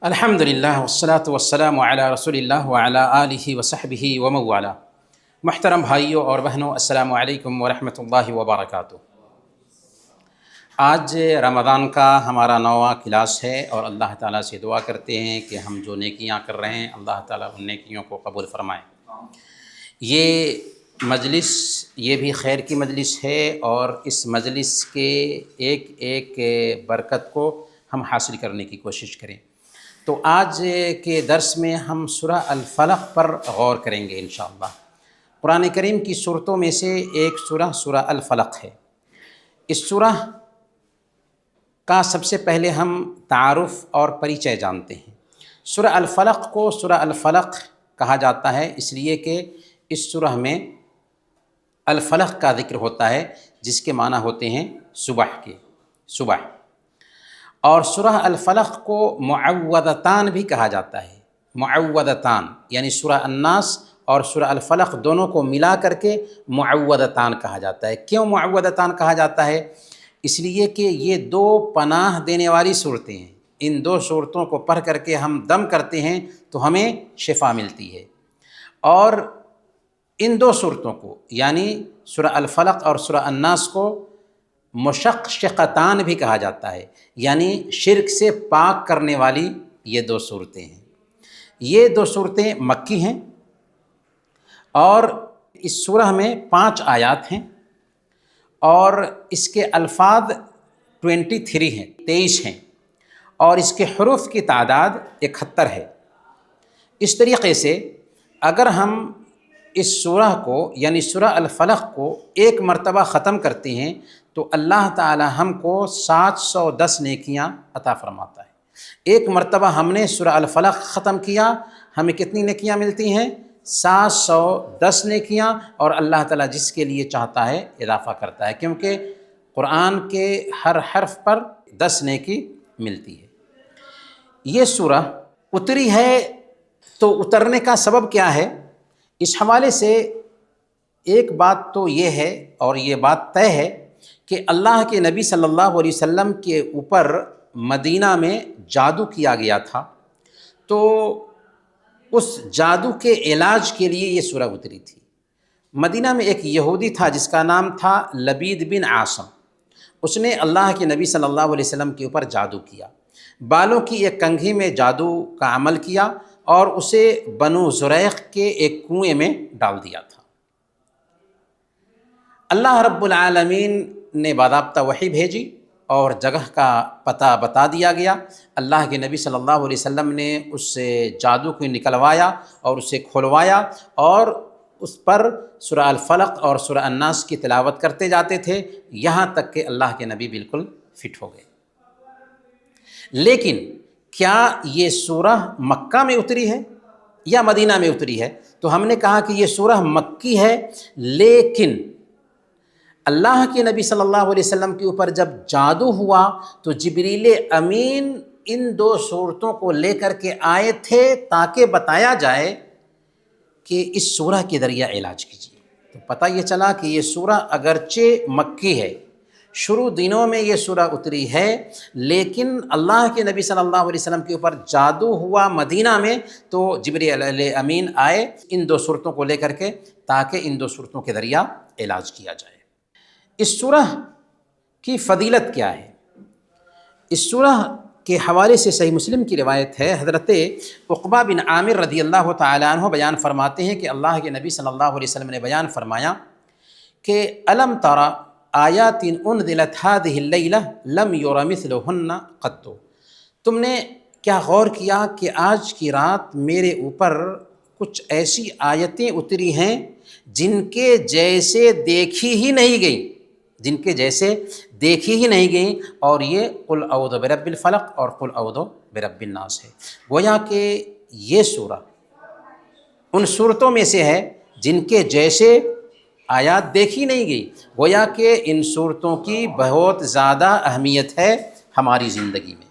الحمدللہ والصلاة والسلام علی رسول اللہ وعلی آلہ وصحبہ ومن والہ۔ محترم بھائیوں اور بہنوں، السلام علیکم ورحمۃ اللہ وبرکاتہ۔ آج رمضان کا ہمارا 9واں کلاس ہے اور اللہ تعالیٰ سے دعا کرتے ہیں کہ ہم جو نیکیاں کر رہے ہیں اللہ تعالیٰ ان نیکیوں کو قبول فرمائے۔ یہ مجلس یہ بھی خیر کی مجلس ہے اور اس مجلس کے ایک ایک برکت کو ہم حاصل کرنے کی کوشش کریں۔ تو آج کے درس میں ہم سورہ الفلق پر غور کریں گے انشاءاللہ۔ قرآن کریم کی سورتوں میں سے ایک سورہ الفلق ہے۔ اس سورہ کا سب سے پہلے ہم تعارف اور پریچے جانتے ہیں۔ سورہ الفلق کو سورہ الفلق کہا جاتا ہے اس لیے کہ اس سورہ میں الفلق کا ذکر ہوتا ہے جس کے معنی ہوتے ہیں صبح۔ اور سورہ الفلق کو معوذتان بھی کہا جاتا ہے۔ معوذتان یعنی سورہ الناس اور سورہ الفلق دونوں کو ملا کر کے معوذتان کہا جاتا ہے۔ کیوں معوذتان کہا جاتا ہے؟ اس لیے کہ یہ دو پناہ دینے والی صورتیں ہیں۔ ان دو صورتوں کو پڑھ کر کے ہم دم کرتے ہیں تو ہمیں شفا ملتی ہے۔ اور ان دو صورتوں کو یعنی سورہ الفلق اور سورہ الناس کو مشقشقتان بھی کہا جاتا ہے، یعنی شرک سے پاک کرنے والی یہ دو صورتیں ہیں۔ یہ دو صورتیں مکی ہیں اور اس سورہ میں 5 آیات ہیں اور اس کے الفاظ 23 ہیں اور اس کے حروف کی تعداد 71 ہے۔ اس طریقے سے اگر ہم اس سورہ کو یعنی سورہ الفلق کو ایک مرتبہ ختم کرتے ہیں تو اللہ تعالی ہم کو 710 نیکیاں عطا فرماتا ہے۔ ایک مرتبہ ہم نے سورہ الفلق ختم کیا، ہمیں کتنی نیکیاں ملتی ہیں؟ 710 نیکیاں، اور اللہ تعالیٰ جس کے لیے چاہتا ہے اضافہ کرتا ہے، کیونکہ قرآن کے ہر حرف پر 10 نیکی ملتی ہے۔ یہ سورہ اتری ہے تو اترنے کا سبب کیا ہے؟ اس حوالے سے ایک بات تو یہ ہے اور یہ بات طے ہے کہ اللہ کے نبی صلی اللہ علیہ وسلم کے اوپر مدینہ میں جادو کیا گیا تھا، تو اس جادو کے علاج کے لیے یہ سورہ اتری تھی۔ مدینہ میں ایک یہودی تھا جس کا نام تھا لبید بن عاصم۔ اس نے اللہ کے نبی صلی اللہ علیہ وسلم کے اوپر جادو کیا، بالوں کی ایک کنگھی میں جادو کا عمل کیا اور اسے بنو زریق کے ایک کنویں میں ڈال دیا تھا۔ اللہ رب العالمین نے باضابطہ وحی بھیجی اور جگہ کا پتہ بتا دیا گیا۔ اللہ کے نبی صلی اللہ علیہ وسلم نے اس سے جادو کو نکلوایا اور اسے کھلوایا اور اس پر سورہ الفلق اور سورہ الناس کی تلاوت کرتے جاتے تھے یہاں تک کہ اللہ کے نبی بالکل فٹ ہو گئے۔ لیکن کیا یہ سورہ مکہ میں اتری ہے یا مدینہ میں اتری ہے؟ تو ہم نے کہا کہ یہ سورہ مکی ہے، لیکن اللہ کے نبی صلی اللہ علیہ وسلم کے اوپر جب جادو ہوا تو جبریل امین ان دو صورتوں کو لے کر کے آئے تھے تاکہ بتایا جائے کہ اس سورہ کے ذریعہ علاج کیجیے۔ تو پتہ یہ چلا کہ یہ سورہ اگرچہ مکی ہے، شروع دنوں میں یہ سورہ اتری ہے، لیکن اللہ کے نبی صلی اللہ علیہ وسلم کے اوپر جادو ہوا مدینہ میں تو جبریل امین آئے ان دو صورتوں کو لے کر کے تاکہ ان دو صورتوں کے ذریعہ علاج کیا جائے۔ اس سورہ کی فضیلت کیا ہے؟ اس سورہ کے حوالے سے صحیح مسلم کی روایت ہے، حضرت عقبہ بن عامر رضی اللہ تعالیٰ عنہ بیان فرماتے ہیں کہ اللہ کے نبی صلی اللہ علیہ وسلم نے بیان فرمایا کہ الم ترى آیات انزلت هذه الليلة لم ير مثلهن قط۔ تم نے کیا غور کیا کہ آج کی رات میرے اوپر کچھ ایسی آیتیں اتری ہیں جن کے جیسے دیکھی ہی نہیں گئیں، اور یہ قل اعوذ برب الفلق اور قل اعوذ برب الناس ہے۔ گویا کہ یہ سورہ ان صورتوں میں سے ہے جن کے جیسے آیات دیکھی نہیں گئی۔ گویا کہ ان صورتوں کی بہت زیادہ اہمیت ہے ہماری زندگی میں۔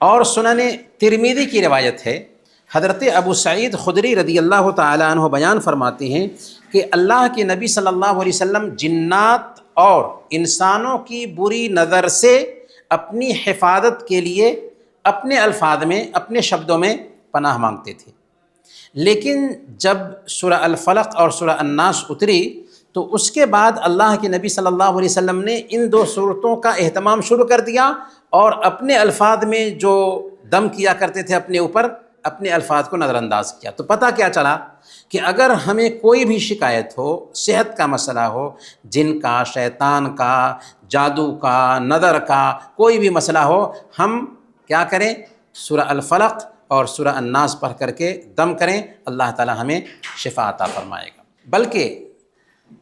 اور سنن ترمذی کی روایت ہے، حضرت ابو سعید خدری رضی اللہ تعالیٰ عنہ بیان فرماتے ہیں کہ اللہ کے نبی صلی اللہ علیہ وسلم جنات اور انسانوں کی بری نظر سے اپنی حفاظت کے لیے اپنے الفاظ میں، اپنے شبدوں میں پناہ مانگتے تھے۔ لیکن جب سورہ الفلق اور سورہ الناس اتری تو اس کے بعد اللہ کے نبی صلی اللہ علیہ وسلم نے ان دو صورتوں کا اہتمام شروع کر دیا، اور اپنے الفاظ میں جو دم کیا کرتے تھے اپنے اوپر، اپنے الفاظ کو نظر انداز کیا۔ تو پتہ کیا چلا کہ اگر ہمیں کوئی بھی شکایت ہو، صحت کا مسئلہ ہو، جن کا، شیطان کا، جادو کا، نظر کا، کوئی بھی مسئلہ ہو، ہم کیا کریں؟ سورہ الفلق اور سورہ الناس پڑھ کر کے دم کریں، اللہ تعالی ہمیں شفا عطا فرمائے گا۔ بلکہ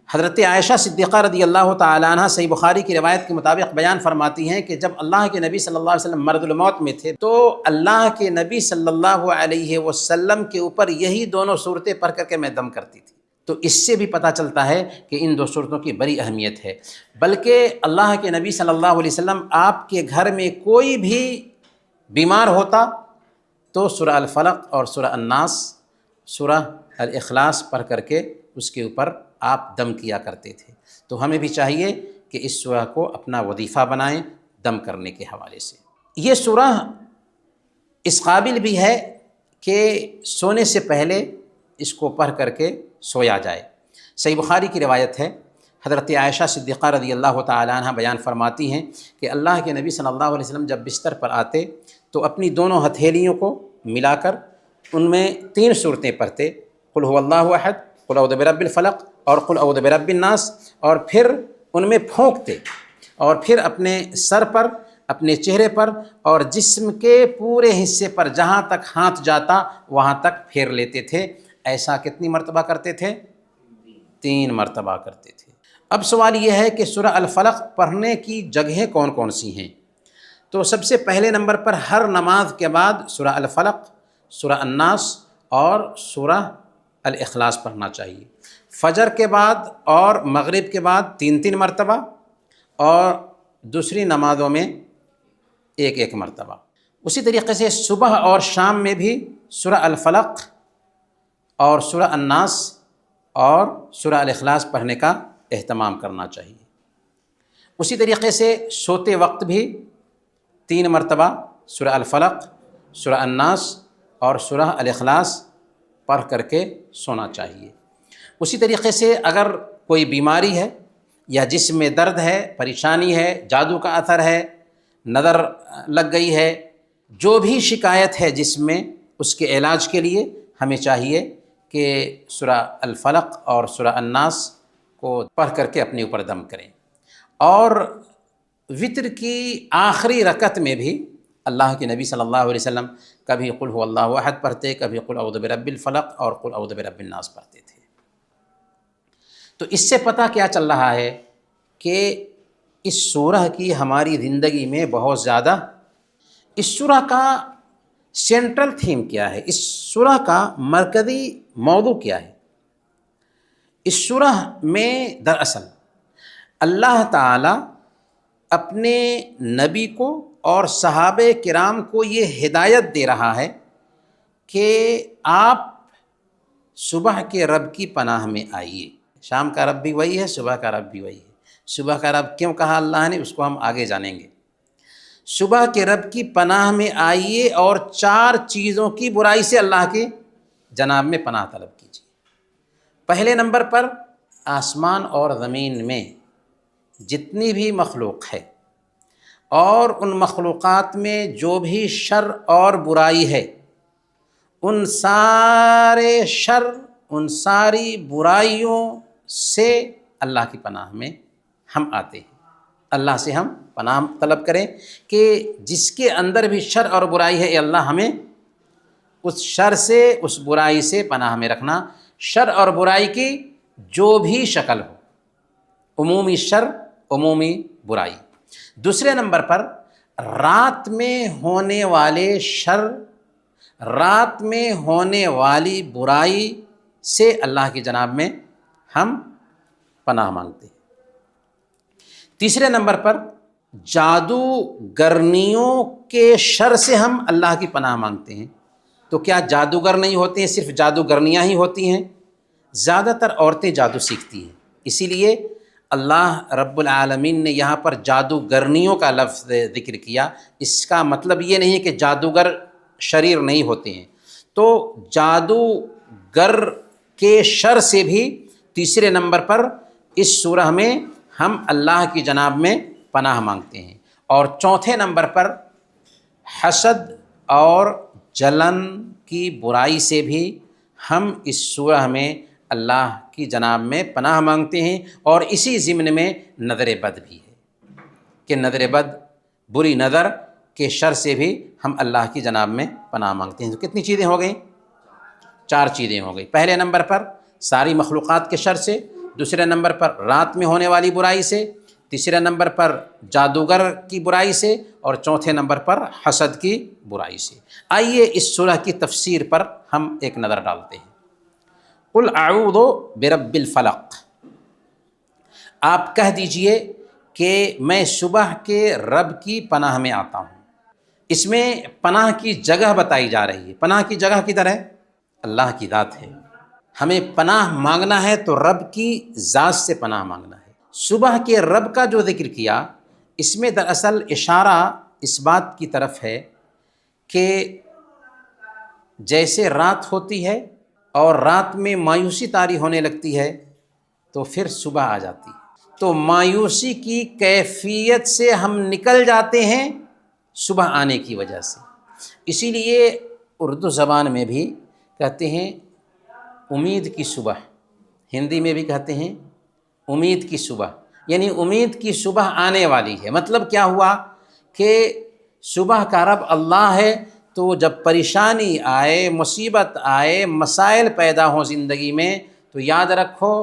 حضرت عائشہ صدیقہ رضی اللہ تعالیٰ عنہ صحیح بخاری کی روایت کے مطابق بیان فرماتی ہیں کہ جب اللہ کے نبی صلی اللہ علیہ وسلم مرض الموت میں تھے تو اللہ کے نبی صلی اللہ علیہ وسلم کے اوپر یہی دونوں صورتیں پڑھ کر کے میں دم کرتی تھی۔ تو اس سے بھی پتہ چلتا ہے کہ ان دو صورتوں کی بڑی اہمیت ہے۔ بلکہ اللہ کے نبی صلی اللہ علیہ وسلم آپ کے گھر میں کوئی بھی بیمار ہوتا تو سورہ الفلق اور سورہ الناس، سورہ الاخلاص پڑھ کر کے اس کے اوپر آپ دم کیا کرتے تھے۔ تو ہمیں بھی چاہیے کہ اس سورہ کو اپنا وظیفہ بنائیں دم کرنے کے حوالے سے۔ یہ سورہ اس قابل بھی ہے کہ سونے سے پہلے اس کو پڑھ کر کے سویا جائے۔ صحیح بخاری کی روایت ہے، حضرت عائشہ صدیقہ رضی اللہ تعالیٰ عنہ بیان فرماتی ہیں کہ اللہ کے نبی صلی اللہ علیہ وسلم جب بستر پر آتے تو اپنی دونوں ہتھیلیوں کو ملا کر ان میں 3 صورتیں پڑھتے، قل هو اللہ احد، قل اعوذ برب الفلق اور قل اعوذ برب الناس، اور پھر ان میں پھونکتے، اور پھر اپنے سر پر، اپنے چہرے پر اور جسم کے پورے حصے پر جہاں تک ہاتھ جاتا وہاں تک پھیر لیتے تھے۔ ایسا کتنی مرتبہ کرتے تھے؟ 3 مرتبہ کرتے تھے۔ اب سوال یہ ہے کہ سورہ الفلق پڑھنے کی جگہیں کون کون سی ہیں؟ تو سب سے پہلے نمبر پر ہر نماز کے بعد سورہ الفلق، سورہ الناس اور سورہ الاخلاص پڑھنا چاہیے۔ فجر کے بعد اور مغرب کے بعد 3 مرتبہ، اور دوسری نمازوں میں 1 مرتبہ۔ اسی طریقے سے صبح اور شام میں بھی سورہ الفلق اور سورہ الناس اور سورہ الاخلاص پڑھنے کا اہتمام کرنا چاہیے۔ اسی طریقے سے سوتے وقت بھی 3 مرتبہ سورہ الفلق، سورہ الناس اور سورہ الاخلاص پڑھ کر کے سونا چاہیے۔ اسی طریقے سے اگر کوئی بیماری ہے یا جسم میں درد ہے، پریشانی ہے، جادو کا اثر ہے، نظر لگ گئی ہے، جو بھی شکایت ہے جسم میں، اس کے علاج کے لیے ہمیں چاہیے کہ سورہ الفلق اور سورہ الناس کو پڑھ کر کے اپنے اوپر دم کریں۔ اور وتر کی آخری رکعت میں بھی اللہ کے نبی صلی اللہ علیہ وسلم کبھی قل هو اللہ احد پڑھتے، کبھی قل اعوذ برب الفلق اور قل اعوذ برب الناس پڑھتے تھے۔ تو اس سے پتہ کیا چل رہا ہے کہ اس سورہ کی ہماری زندگی میں بہت زیادہ، اس سورہ کا سینٹرل تھیم کیا ہے، اس سورہ کا مرکزی موضوع کیا ہے؟ اس سورہ میں دراصل اللہ تعالی اپنے نبی کو اور صحابہ کرام کو یہ ہدایت دے رہا ہے کہ آپ صبح کے رب کی پناہ میں آئیے۔ شام کا رب بھی وہی ہے، صبح کا رب بھی وہی ہے۔ صبح کا رب کیوں کہا اللہ نے، اس کو ہم آگے جانیں گے۔ صبح کے رب کی پناہ میں آئیے اور 4 چیزوں کی برائی سے اللہ کے جناب میں پناہ طلب کیجیے۔ پہلے نمبر پر آسمان اور زمین میں جتنی بھی مخلوق ہے اور ان مخلوقات میں جو بھی شر اور برائی ہے، ان سارے شر، ان ساری برائیوں سے اللہ کی پناہ میں ہم آتے ہیں۔ اللہ سے ہم پناہ طلب کریں کہ جس کے اندر بھی شر اور برائی ہے، اے اللہ ہمیں اس شر سے، اس برائی سے پناہ میں رکھنا۔ شر اور برائی کی جو بھی شکل ہو، عمومی شر، عمومی برائی۔ دوسرے نمبر پر رات میں ہونے والے شر، رات میں ہونے والی برائی سے اللہ کی جناب میں ہم پناہ مانگتے ہیں۔ تیسرے نمبر پر جادوگرنیوں کے شر سے ہم اللہ کی پناہ مانگتے ہیں۔ تو کیا جادوگر نہیں ہوتے ہیں، صرف جادوگرنیاں ہی ہوتی ہیں؟ زیادہ تر عورتیں جادو سیکھتی ہیں، اسی لیے اللہ رب العالمین نے یہاں پر جادوگرنیوں کا لفظ ذکر کیا، اس کا مطلب یہ نہیں کہ جادوگر شریر نہیں ہوتے ہیں، تو جادوگر کے شر سے بھی تیسرے نمبر پر اس سورہ میں ہم اللہ کی جناب میں پناہ مانگتے ہیں، اور چوتھے نمبر پر حسد اور جلن کی برائی سے بھی ہم اس سورہ میں اللہ کی جناب میں پناہ مانگتے ہیں، اور اسی ضمن میں نظر بد بھی ہے کہ نظر بد، بری نظر کے شر سے بھی ہم اللہ کی جناب میں پناہ مانگتے ہیں۔ تو کتنی چیزیں ہو گئیں؟ 4 چیزیں ہو گئی۔ پہلے نمبر پر ساری مخلوقات کے شر سے، دوسرے نمبر پر رات میں ہونے والی برائی سے، تیسرے نمبر پر جادوگر کی برائی سے، اور چوتھے نمبر پر حسد کی برائی سے۔ آئیے اس سورہ کی تفسیر پر ہم ایک نظر ڈالتے ہیں۔ قل اعوذ برب الفلق، آپ کہہ دیجئے کہ میں صبح کے رب کی پناہ میں آتا ہوں۔ اس میں پناہ کی جگہ بتائی جا رہی ہے۔ پناہ کی جگہ کدھر ہے؟ اللہ کی ذات ہے۔ ہمیں پناہ مانگنا ہے تو رب کی ذات سے پناہ مانگنا ہے۔ صبح کے رب کا جو ذکر کیا، اس میں دراصل اشارہ اس بات کی طرف ہے کہ جیسے رات ہوتی ہے اور رات میں مایوسی طاری ہونے لگتی ہے تو پھر صبح آ جاتی ہے، تو مایوسی کی کیفیت سے ہم نکل جاتے ہیں صبح آنے کی وجہ سے۔ اسی لیے اردو زبان میں بھی کہتے ہیں امید کی صبح، ہندی میں بھی کہتے ہیں امید کی صبح، یعنی امید کی صبح آنے والی ہے۔ مطلب کیا ہوا کہ صبح کا رب اللہ ہے، تو جب پریشانی آئے، مصیبت آئے، مسائل پیدا ہوں زندگی میں، تو یاد رکھو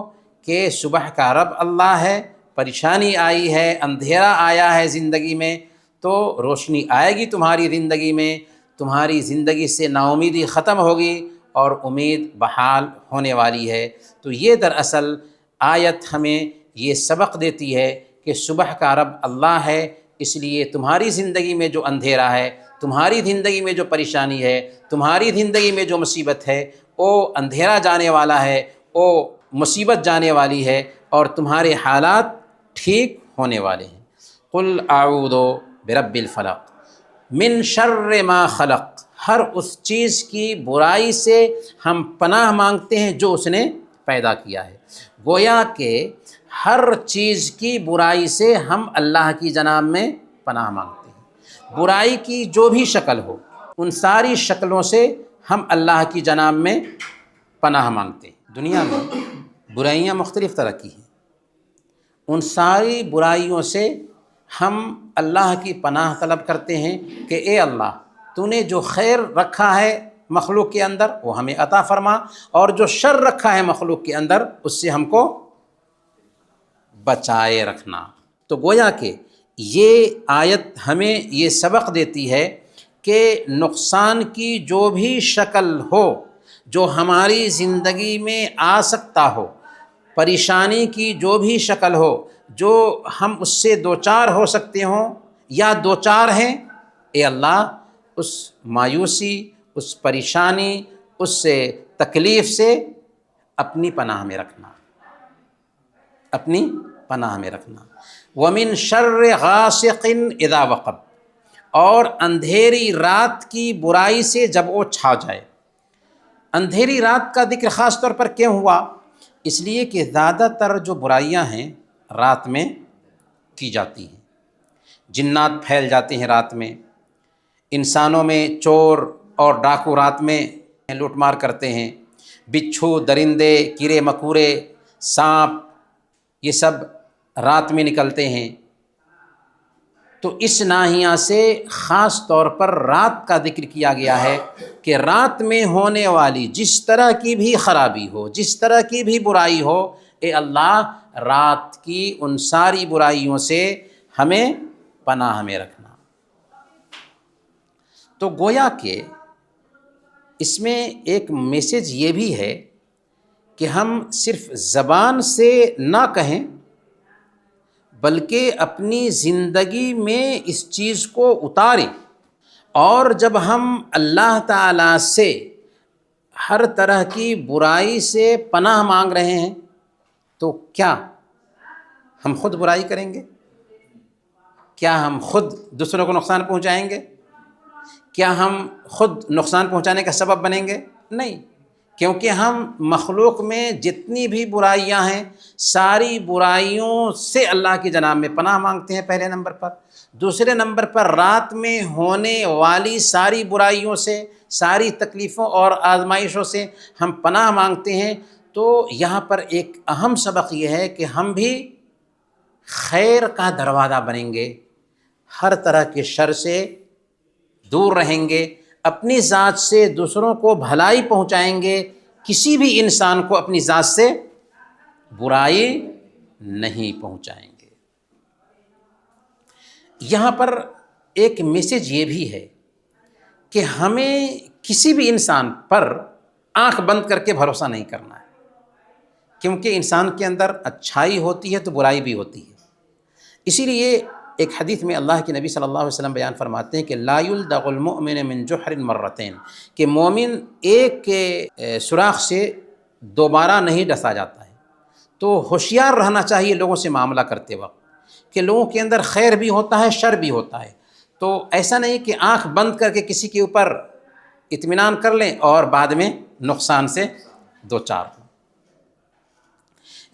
کہ صبح کا رب اللہ ہے، پریشانی آئی ہے، اندھیرا آیا ہے زندگی میں، تو روشنی آئے گی تمہاری زندگی میں، تمہاری زندگی سے نا امیدی ختم ہوگی اور امید بحال ہونے والی ہے۔ تو یہ دراصل آیت ہمیں یہ سبق دیتی ہے کہ صبح کا رب اللہ ہے، اس لیے تمہاری زندگی میں جو اندھیرا ہے، تمہاری زندگی میں جو پریشانی ہے، تمہاری زندگی میں جو مصیبت ہے، وہ اندھیرا جانے والا ہے، وہ مصیبت جانے والی ہے، اور تمہارے حالات ٹھیک ہونے والے ہیں۔ قل اعوذ برب الفلق من شر ما خلق، ہر اس چیز کی برائی سے ہم پناہ مانگتے ہیں جو اس نے پیدا کیا ہے۔ گویا کہ ہر چیز کی برائی سے ہم اللہ کی جناب میں پناہ مانگتے ہیں۔ برائی کی جو بھی شکل ہو، ان ساری شکلوں سے ہم اللہ کی جناب میں پناہ مانگتے ہیں۔ دنیا میں برائیاں مختلف طرح کی ہیں، ان ساری برائیوں سے ہم اللہ کی پناہ طلب کرتے ہیں کہ اے اللہ، تو نے جو خیر رکھا ہے مخلوق کے اندر وہ ہمیں عطا فرما، اور جو شر رکھا ہے مخلوق کے اندر اس سے ہم کو بچائے رکھنا۔ تو گویا کہ یہ آیت ہمیں یہ سبق دیتی ہے کہ نقصان کی جو بھی شکل ہو جو ہماری زندگی میں آ سکتا ہو، پریشانی کی جو بھی شکل ہو جو ہم اس سے دوچار ہو سکتے ہوں یا دوچار ہیں، اے اللہ اس مایوسی، اس پریشانی، اس سے تکلیف سے اپنی پناہ میں رکھنا، اپنی پناہ میں رکھنا۔ وَمِن شَرِّ غَاسِقٍ إِذَا وَقَبَ، اور اندھیری رات کی برائی سے جب وہ چھا جائے۔ اندھیری رات کا ذکر خاص طور پر کیوں ہوا؟ اس لیے کہ زیادہ تر جو برائیاں ہیں رات میں کی جاتی ہیں، جنات پھیل جاتے ہیں رات میں، انسانوں میں چور اور ڈاکو رات میں لوٹ مار کرتے ہیں، بچھو، درندے، کیڑے مکوڑے، سانپ، یہ سب رات میں نکلتے ہیں۔ تو اس ناحیہ سے خاص طور پر رات کا ذکر کیا گیا ہے کہ رات میں ہونے والی جس طرح کی بھی خرابی ہو، جس طرح کی بھی برائی ہو، اے اللہ رات کی ان ساری برائیوں سے ہمیں پناہ میں رکھنا۔ تو گویا کہ اس میں ایک میسج یہ بھی ہے کہ ہم صرف زبان سے نہ کہیں بلکہ اپنی زندگی میں اس چیز کو اتاریں، اور جب ہم اللہ تعالیٰ سے ہر طرح کی برائی سے پناہ مانگ رہے ہیں تو کیا ہم خود برائی کریں گے؟ کیا ہم خود دوسروں کو نقصان پہنچائیں گے؟ کیا ہم خود نقصان پہنچانے کا سبب بنیں گے؟ نہیں، کیونکہ ہم مخلوق میں جتنی بھی برائیاں ہیں ساری برائیوں سے اللہ کی جناب میں پناہ مانگتے ہیں پہلے نمبر پر۔ دوسرے نمبر پر رات میں ہونے والی ساری برائیوں سے، ساری تکلیفوں اور آزمائشوں سے ہم پناہ مانگتے ہیں۔ تو یہاں پر ایک اہم سبق یہ ہے کہ ہم بھی خیر کا دروازہ بنیں گے، ہر طرح کے شر سے دور رہیں گے، اپنی ذات سے دوسروں کو بھلائی پہنچائیں گے، کسی بھی انسان کو اپنی ذات سے برائی نہیں پہنچائیں گے۔ یہاں پر ایک میسج یہ بھی ہے کہ ہمیں کسی بھی انسان پر آنکھ بند کر کے بھروسہ نہیں کرنا ہے، کیونکہ انسان کے اندر اچھائی ہوتی ہے تو برائی بھی ہوتی ہے۔ اسی لیے ایک حدیث میں اللہ کے نبی صلی اللہ علیہ وسلم بیان فرماتے ہیں کہ لا یلدغ المؤمن من جحر مرتين، کہ مومن ایک کے سوراخ سے دوبارہ نہیں ڈسا جاتا ہے۔ تو ہوشیار رہنا چاہیے لوگوں سے معاملہ کرتے وقت کہ لوگوں کے اندر خیر بھی ہوتا ہے، شر بھی ہوتا ہے۔ تو ایسا نہیں کہ آنکھ بند کر کے کسی کے اوپر اطمینان کر لیں اور بعد میں نقصان سے دوچار ہوں۔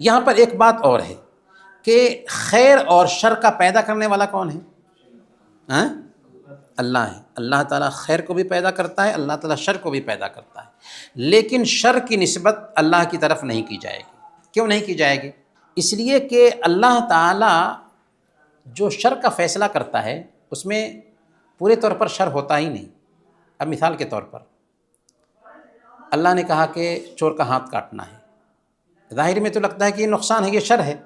یہاں پر ایک بات اور ہے کہ خیر اور شر کا پیدا کرنے والا کون ہے؟ اللہ ہے۔ اللہ تعالیٰ خیر کو بھی پیدا کرتا ہے، اللہ تعالیٰ شر کو بھی پیدا کرتا ہے، لیکن شر کی نسبت اللہ کی طرف نہیں کی جائے گی۔ کیوں نہیں کی جائے گی؟ اس لیے کہ اللہ تعالیٰ جو شر کا فیصلہ کرتا ہے اس میں پورے طور پر شر ہوتا ہی نہیں۔ اب مثال کے طور پر اللہ نے کہا کہ چور کا ہاتھ کاٹنا ہے، ظاہر میں تو لگتا ہے کہ یہ نقصان ہے، یہ شر ہے،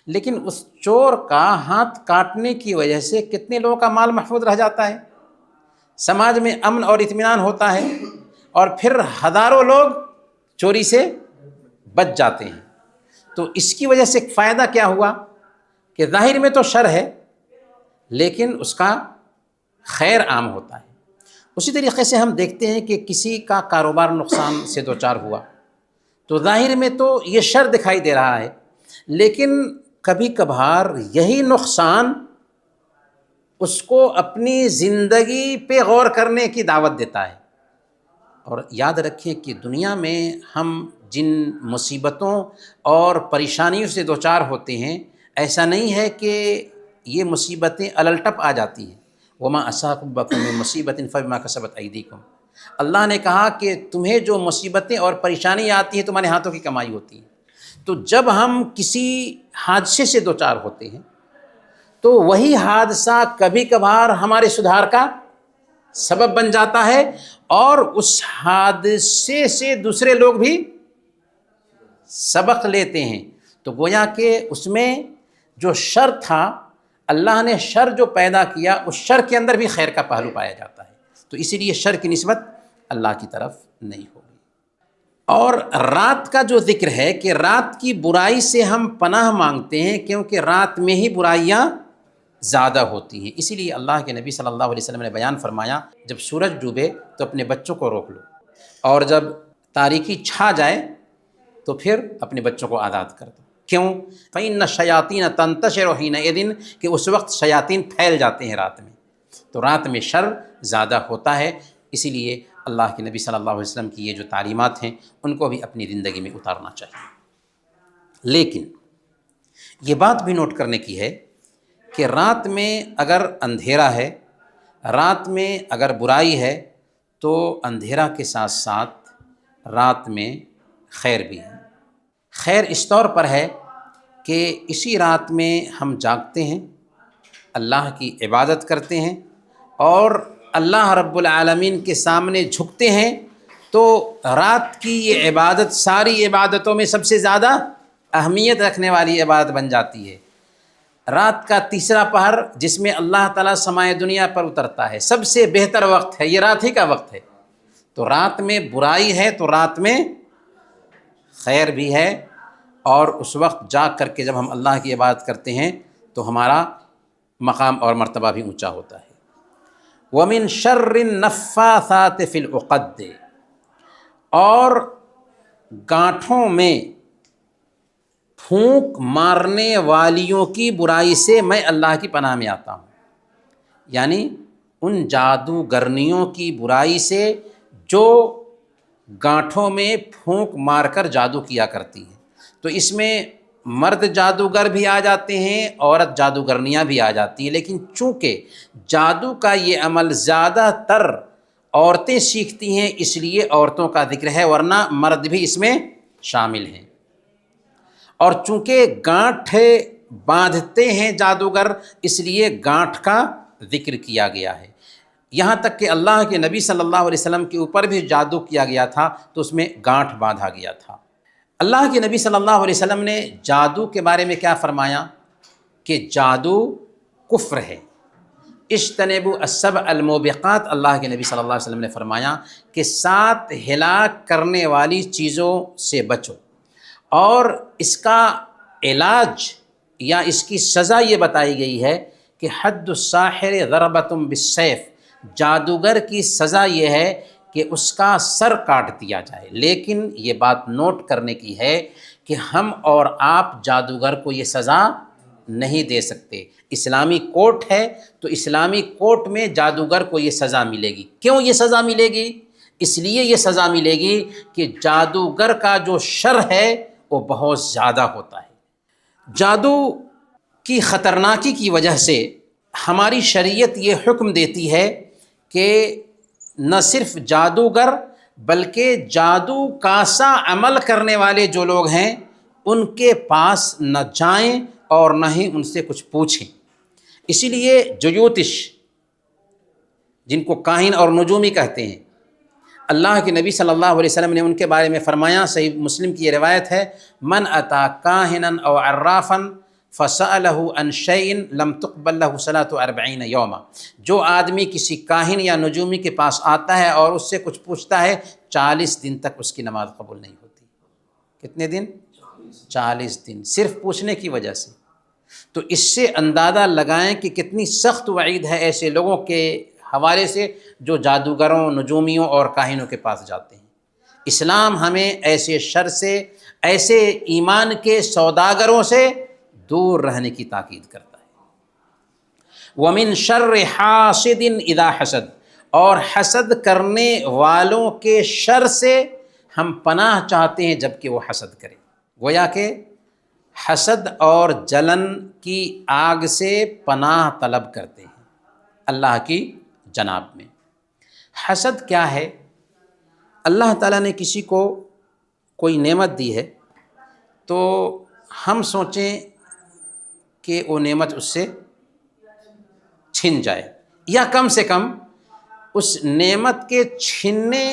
لیکن اس چور کا ہاتھ کاٹنے کی وجہ سے کتنے لوگوں کا مال محفوظ رہ جاتا ہے، سماج میں امن اور اطمینان ہوتا ہے، اور پھر ہزاروں لوگ چوری سے بچ جاتے ہیں۔ تو اس کی وجہ سے فائدہ کیا ہوا کہ ظاہر میں تو شر ہے لیکن اس کا خیر عام ہوتا ہے۔ اسی طریقے سے ہم دیکھتے ہیں کہ کسی کا کاروبار نقصان سے دوچار ہوا تو ظاہر میں تو یہ شر دکھائی دے رہا ہے، لیکن کبھی کبھار یہی نقصان اس کو اپنی زندگی پہ غور کرنے کی دعوت دیتا ہے۔ اور یاد رکھیں کہ دنیا میں ہم جن مصیبتوں اور پریشانیوں سے دوچار ہوتے ہیں، ایسا نہیں ہے کہ یہ مصیبتیں الٹپ آ جاتی ہیں۔ وما اصابکم من مصیبت فبما کسبت ایدیکم، اللہ نے کہا کہ تمہیں جو مصیبتیں اور پریشانی آتی ہیں تمہارے ہاتھوں کی کمائی ہوتی ہے۔ تو جب ہم کسی حادثے سے دوچار ہوتے ہیں تو وہی حادثہ کبھی کبھار ہمارے سدھار کا سبب بن جاتا ہے، اور اس حادثے سے دوسرے لوگ بھی سبق لیتے ہیں۔ تو گویا کہ اس میں جو شر تھا، اللہ نے شر جو پیدا کیا اس شر کے اندر بھی خیر کا پہلو پایا جاتا ہے، تو اسی لیے شر کی نسبت اللہ کی طرف نہیں ہوگی۔ اور رات کا جو ذکر ہے کہ رات کی برائی سے ہم پناہ مانگتے ہیں، کیونکہ رات میں ہی برائیاں زیادہ ہوتی ہیں۔ اسی لیے اللہ کے نبی صلی اللہ علیہ وسلم نے بیان فرمایا جب سورج ڈوبے تو اپنے بچوں کو روک لو، اور جب تاریکی چھا جائے تو پھر اپنے بچوں کو آزاد کر دو۔ کیوں؟ فَإِنَّ الشَّيَاطِينَ تَنتَشِرُ حِينَئِذٍ، کہ اس وقت شیاطین پھیل جاتے ہیں رات میں، تو رات میں شر زیادہ ہوتا ہے۔ اسی لیے اللہ کے نبی صلی اللہ علیہ وسلم کی یہ جو تعلیمات ہیں ان کو بھی اپنی زندگی میں اتارنا چاہیے۔ لیکن یہ بات بھی نوٹ کرنے کی ہے کہ رات میں اگر اندھیرا ہے، رات میں اگر برائی ہے، تو اندھیرا کے ساتھ ساتھ رات میں خیر بھی ہے۔ خیر اس طور پر ہے کہ اسی رات میں ہم جاگتے ہیں، اللہ کی عبادت کرتے ہیں، اور اللہ رب العالمین کے سامنے جھکتے ہیں، تو رات کی یہ عبادت ساری عبادتوں میں سب سے زیادہ اہمیت رکھنے والی عبادت بن جاتی ہے۔ رات کا تیسرا پہر جس میں اللہ تعالیٰ سمائے دنیا پر اترتا ہے، سب سے بہتر وقت ہے، یہ رات ہی کا وقت ہے۔ تو رات میں برائی ہے تو رات میں خیر بھی ہے، اور اس وقت جاگ کر کے جب ہم اللہ کی عبادت کرتے ہیں تو ہمارا مقام اور مرتبہ بھی اونچا ہوتا ہے۔ وَمِن شَرِّ النَّفَّاثَاتِ فِي الْعُقَدِ، اور گانٹھوں میں پھونک مارنے والیوں کی برائی سے میں اللہ کی پناہ میں آتا ہوں، یعنی ان جادوگرنیوں کی برائی سے جو گانٹھوں میں پھونک مار کر جادو کیا کرتی ہیں۔ تو اس میں مرد جادوگر بھی آ جاتے ہیں، عورت جادوگرنیاں بھی آ جاتی ہیں، لیکن چونکہ جادو کا یہ عمل زیادہ تر عورتیں سیکھتی ہیں اس لیے عورتوں کا ذکر ہے، ورنہ مرد بھی اس میں شامل ہیں۔ اور چونکہ گانٹھ باندھتے ہیں جادوگر، اس لیے گانٹھ کا ذکر کیا گیا ہے۔ یہاں تک کہ اللہ کے نبی صلی اللہ علیہ وسلم کے اوپر بھی جادو کیا گیا تھا تو اس میں گانٹھ باندھا گیا تھا۔ اللہ کے نبی صلی اللہ علیہ وسلم نے جادو کے بارے میں کیا فرمایا کہ جادو کفر ہے۔ اجتنبوا السبع الموبقات، اللہ کے نبی صلی اللہ علیہ وسلم نے فرمایا کہ 7 ہلاک کرنے والی چیزوں سے بچو، اور اس کا علاج یا اس کی سزا یہ بتائی گئی ہے کہ حد الساحر ضربۃ بالسیف، جادوگر کی سزا یہ ہے کہ اس کا سر کاٹ دیا جائے۔ لیکن یہ بات نوٹ کرنے کی ہے کہ ہم اور آپ جادوگر کو یہ سزا نہیں دے سکتے۔ اسلامی کورٹ ہے تو اسلامی کورٹ میں جادوگر کو یہ سزا ملے گی۔ کیوں یہ سزا ملے گی؟ اس لیے یہ سزا ملے گی کہ جادوگر کا جو شر ہے وہ بہت زیادہ ہوتا ہے۔ جادو کی خطرناکی کی وجہ سے ہماری شریعت یہ حکم دیتی ہے کہ نہ صرف جادوگر بلکہ جادو کا سا عمل کرنے والے جو لوگ ہیں ان کے پاس نہ جائیں اور نہ ہی ان سے کچھ پوچھیں۔ اسی لیے جیوتش، جن کو کاہن اور نجومی کہتے ہیں، اللہ کے نبی صلی اللہ علیہ وسلم نے ان کے بارے میں فرمایا، صحیح مسلم کی یہ روایت ہے، من اتا کاہنا او عرافا فسألہ عن شیء لم تقبل لہ صلاۃ 40 یوما، جو آدمی کسی کاہن یا نجومی کے پاس آتا ہے اور اس سے کچھ پوچھتا ہے 40 دن تک اس کی نماز قبول نہیں ہوتی۔ کتنے دن؟ 40 دن، صرف پوچھنے کی وجہ سے۔ تو اس سے اندازہ لگائیں کہ کتنی سخت وعید ہے ایسے لوگوں کے حوالے سے جو جادوگروں، نجومیوں اور کاہنوں کے پاس جاتے ہیں۔ اسلام ہمیں ایسے شر سے، ایسے ایمان کے سوداگروں سے دور رہنے کی تاکید کرتا ہے۔ وَمِن شَرِّ حَاسِدٍ إِذَا حَسَدَ، اور حسد کرنے والوں کے شر سے ہم پناہ چاہتے ہیں جب کہ وہ حسد کرے۔ گویا کہ حسد اور جلن کی آگ سے پناہ طلب کرتے ہیں اللہ کی جناب میں۔ حسد کیا ہے؟ اللہ تعالیٰ نے کسی کو کوئی نعمت دی ہے تو ہم سوچیں کہ وہ نعمت اس سے چھن جائے، یا کم سے کم اس نعمت کے چھننے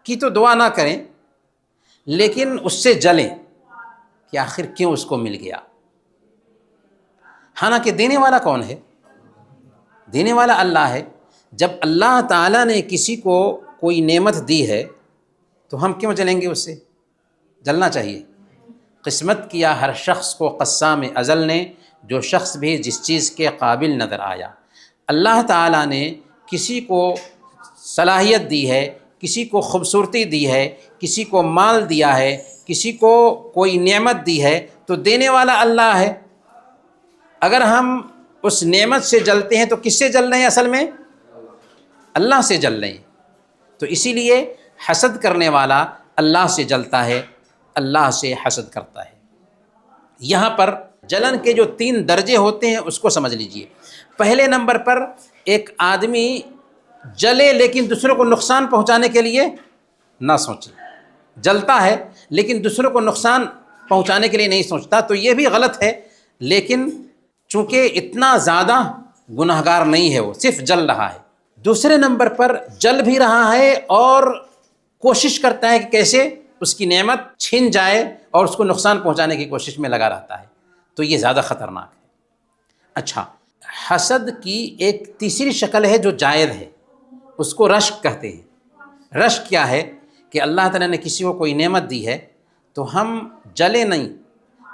کی تو دعا نہ کریں لیکن اس سے جلیں کہ آخر کیوں اس کو مل گیا۔ حالانکہ دینے والا کون ہے؟ دینے والا اللہ ہے۔ جب اللہ تعالیٰ نے کسی کو کوئی نعمت دی ہے تو ہم کیوں جلیں گے اس سے؟ جلنا چاہیے۔ قسمت کیا ہر شخص کو قسام ازل نے، جو شخص بھی جس چیز کے قابل نظر آیا۔ اللہ تعالیٰ نے کسی کو صلاحیت دی ہے، کسی کو خوبصورتی دی ہے، کسی کو مال دیا ہے، کسی کو کوئی نعمت دی ہے تو دینے والا اللہ ہے۔ اگر ہم اس نعمت سے جلتے ہیں تو کس سے جل رہے ہیں؟ اصل میں اللہ سے جل رہے ہیں۔ تو اسی لیے حسد کرنے والا اللہ سے جلتا ہے، اللہ سے حسد کرتا ہے۔ یہاں پر جلن کے جو 3 درجے ہوتے ہیں اس کو سمجھ لیجئے۔ پہلے نمبر پر ایک آدمی جلے لیکن دوسروں کو نقصان پہنچانے کے لیے نہ سوچے، جلتا ہے لیکن دوسروں کو نقصان پہنچانے کے لیے نہیں سوچتا، تو یہ بھی غلط ہے۔ لیکن چونکہ اتنا زیادہ گناہگار نہیں ہے، وہ صرف جل رہا ہے۔ دوسرے نمبر پر جل بھی رہا ہے اور کوشش کرتا ہے کہ کیسے اس کی نعمت چھن جائے اور اس کو نقصان پہنچانے کی کوشش میں لگا رہتا ہے، تو یہ زیادہ خطرناک ہے۔ اچھا، حسد کی ایک تیسری شکل ہے جو جائز ہے، اس کو رشک کہتے ہیں۔ رشک کیا ہے؟ کہ اللہ تعالیٰ نے کسی کو کوئی نعمت دی ہے تو ہم جلے نہیں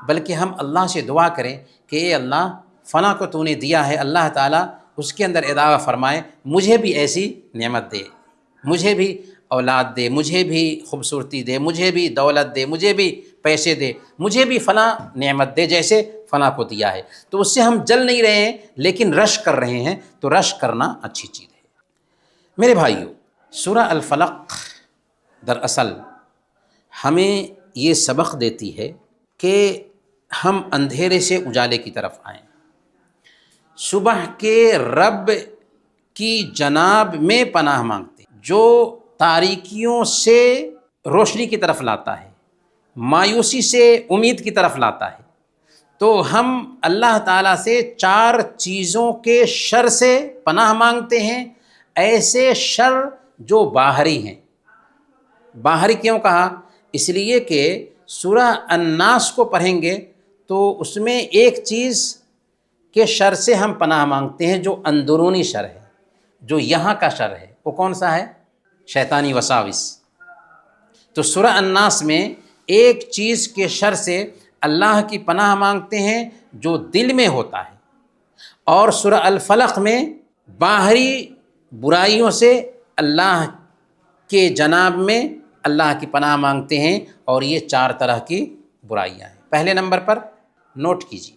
بلکہ ہم اللہ سے دعا کریں کہ اے اللہ فلاں کو تو نے دیا ہے، اللہ تعالیٰ اس کے اندر اضافہ فرمائے، مجھے بھی ایسی نعمت دے، مجھے بھی اولاد دے، مجھے بھی خوبصورتی دے، مجھے بھی دولت دے، مجھے بھی پیسے دے، مجھے بھی فلاں نعمت دے جیسے فلاں کو دیا ہے، تو اس سے ہم جل نہیں رہے ہیں لیکن رش کر رہے ہیں، تو رش کرنا اچھی چیز ہے۔ میرے بھائیو، سورہ الفلق دراصل ہمیں یہ سبق دیتی ہے کہ ہم اندھیرے سے اجالے کی طرف آئیں، صبح کے رب کی جناب میں پناہ مانگتے ہیں جو تاریکیوں سے روشنی کی طرف لاتا ہے، مایوسی سے امید کی طرف لاتا ہے۔ تو ہم اللہ تعالیٰ سے 4 چیزوں کے شر سے پناہ مانگتے ہیں، ایسے شر جو باہری ہیں۔ باہری کیوں کہا؟ اس لیے کہ سورہ الناس کو پڑھیں گے تو اس میں ایک چیز کے شر سے ہم پناہ مانگتے ہیں جو اندرونی شر ہے، جو یہاں کا شر ہے، وہ کون سا ہے؟ شیطانی وساوس۔ تو سورہ الناس میں ایک چیز کے شر سے اللہ کی پناہ مانگتے ہیں جو دل میں ہوتا ہے، اور سورہ الفلق میں باہری برائیوں سے اللہ کے جناب میں اللہ کی پناہ مانگتے ہیں، اور یہ 4 طرح کی برائیاں ہیں۔ پہلے نمبر پر نوٹ کیجیے،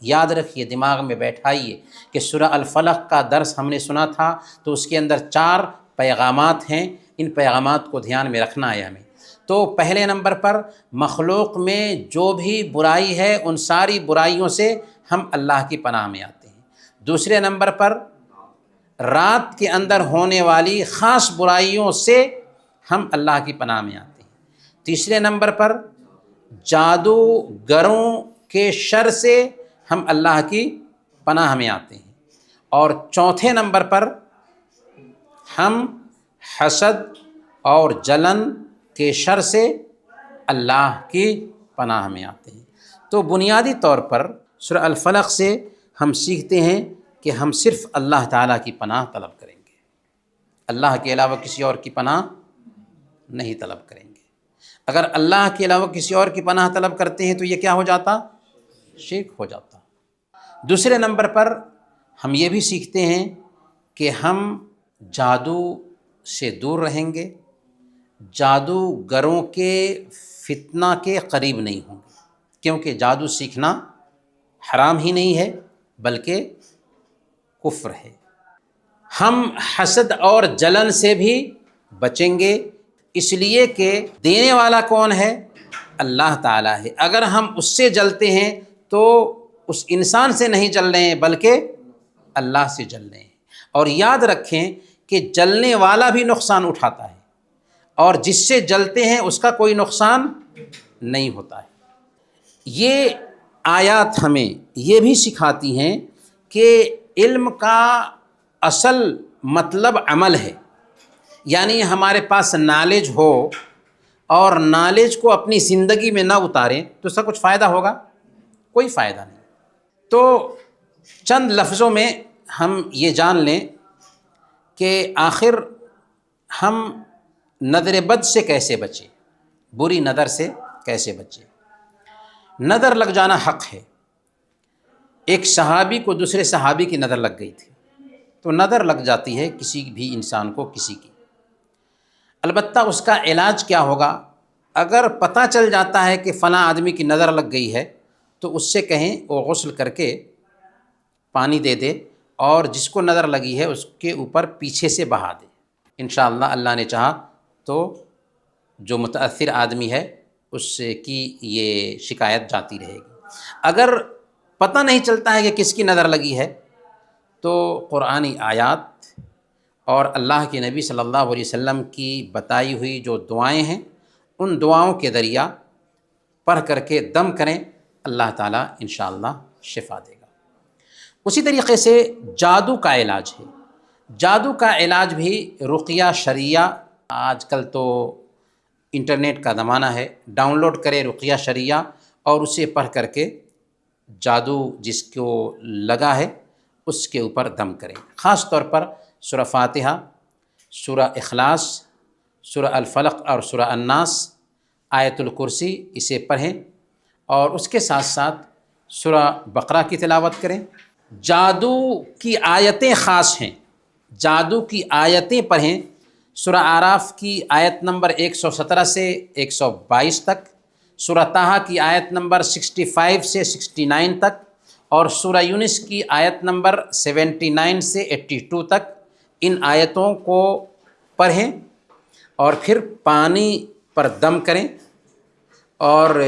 یاد رکھیے، دماغ میں بیٹھائیے کہ سورہ الفلق کا درس ہم نے سنا تھا تو اس کے اندر 4 پیغامات ہیں، ان پیغامات کو دھیان میں رکھنا ہے ہمیں۔ تو پہلے نمبر پر مخلوق میں جو بھی برائی ہے ان ساری برائیوں سے ہم اللہ کی پناہ میں آتے ہیں۔ دوسرے نمبر پر رات کے اندر ہونے والی خاص برائیوں سے ہم اللہ کی پناہ میں آتے ہیں۔ تیسرے نمبر پر جادوگروں کے شر سے ہم اللہ کی پناہ میں آتے ہیں، اور چوتھے نمبر پر ہم حسد اور جلن کے شر سے اللہ کی پناہ میں آتے ہیں۔ تو بنیادی طور پر سورہ الفلق سے ہم سیکھتے ہیں کہ ہم صرف اللہ تعالیٰ کی پناہ طلب کریں گے، اللہ کے علاوہ کسی اور کی پناہ نہیں طلب کریں گے۔ اگر اللہ کے علاوہ کسی اور کی پناہ طلب کرتے ہیں تو یہ کیا ہو جاتا؟ شرک ہو جاتا۔ دوسرے نمبر پر ہم یہ بھی سیکھتے ہیں کہ ہم جادو سے دور رہیں گے، جادوگروں کے فتنہ کے قریب نہیں ہوں گے، کیونکہ جادو سیکھنا حرام ہی نہیں ہے بلکہ کفر ہے۔ ہم حسد اور جلن سے بھی بچیں گے، اس لیے کہ دینے والا کون ہے؟ اللہ تعالیٰ ہے۔ اگر ہم اس سے جلتے ہیں تو اس انسان سے نہیں جل رہے ہیں بلکہ اللہ سے جل رہے ہیں۔ اور یاد رکھیں کہ جلنے والا بھی نقصان اٹھاتا ہے، اور جس سے جلتے ہیں اس کا کوئی نقصان نہیں ہوتا ہے۔ یہ آیات ہمیں یہ بھی سکھاتی ہیں کہ علم کا اصل مطلب عمل ہے، یعنی ہمارے پاس نالج ہو اور نالج کو اپنی زندگی میں نہ اتاریں تو اس کا کچھ فائدہ ہوگا؟ کوئی فائدہ نہیں۔ تو چند لفظوں میں ہم یہ جان لیں کہ آخر ہم نظر بد سے کیسے بچیں، بری نظر سے کیسے بچیں۔ نظر لگ جانا حق ہے۔ ایک صحابی کو دوسرے صحابی کی نظر لگ گئی تھی، تو نظر لگ جاتی ہے کسی بھی انسان کو کسی کی، البتہ اس کا علاج کیا ہوگا؟ اگر پتہ چل جاتا ہے کہ فلاں آدمی کی نظر لگ گئی ہے تو اس سے کہیں وہ غسل کر کے پانی دے دے، اور جس کو نظر لگی ہے اس کے اوپر پیچھے سے بہا دے۔ انشاءاللہ اللہ نے چاہا تو جو متاثر آدمی ہے اس کی یہ شکایت جاتی رہے گی۔ اگر پتہ نہیں چلتا ہے کہ کس کی نظر لگی ہے تو قرآنی آیات اور اللہ کے نبی صلی اللہ علیہ وسلم کی بتائی ہوئی جو دعائیں ہیں ان دعاؤں کے ذریعہ پڑھ کر کے دم کریں، اللہ تعالیٰ انشاءاللہ شفا دے گا۔ اسی طریقے سے جادو کا علاج ہے۔ جادو کا علاج بھی رقیہ شرعیہ، آج کل تو انٹرنیٹ کا زمانہ ہے، ڈاؤن لوڈ کرے رقیہ شرعیہ اور اسے پڑھ کر کے جادو جس کو لگا ہے اس کے اوپر دم کریں۔ خاص طور پر سورہ فاتحہ، سورہ اخلاص، سورہ الفلق اور سورہ الناس، آیت الکرسی اسے پڑھیں، اور اس کے ساتھ ساتھ سورہ بقرہ کی تلاوت کریں۔ جادو کی آیتیں خاص ہیں، جادو کی آیتیں پڑھیں۔ سورہ اعراف کی آیت نمبر 117 سے 122 تک، سورہ طٰہٰ کی آیت نمبر 65 سے 69 تک اور سورہ یونس کی آیت نمبر 79 سے 82 تک ان آیتوں کو پڑھیں اور پھر پانی پر دم کریں اور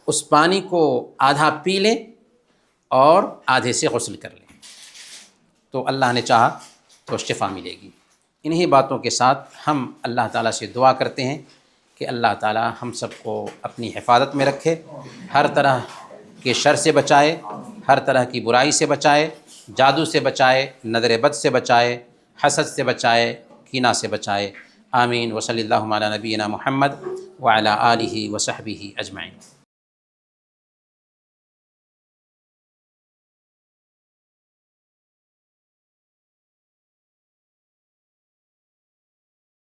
اس پانی کو آدھا پی لیں اور آدھے سے غسل کر لیں، تو اللہ نے چاہا تو شفا ملے گی۔ انہی باتوں کے ساتھ ہم اللہ تعالیٰ سے دعا کرتے ہیں کہ اللہ تعالیٰ ہم سب کو اپنی حفاظت میں رکھے، ہر طرح کے شر سے بچائے، ہر طرح کی برائی سے بچائے، جادو سے بچائے، نظر بد سے بچائے، حسد سے بچائے، کینہ سے بچائے۔ آمین۔ وصلی اللہ علی نبینا محمد وعلی آلہ وصحبہ اجمعین۔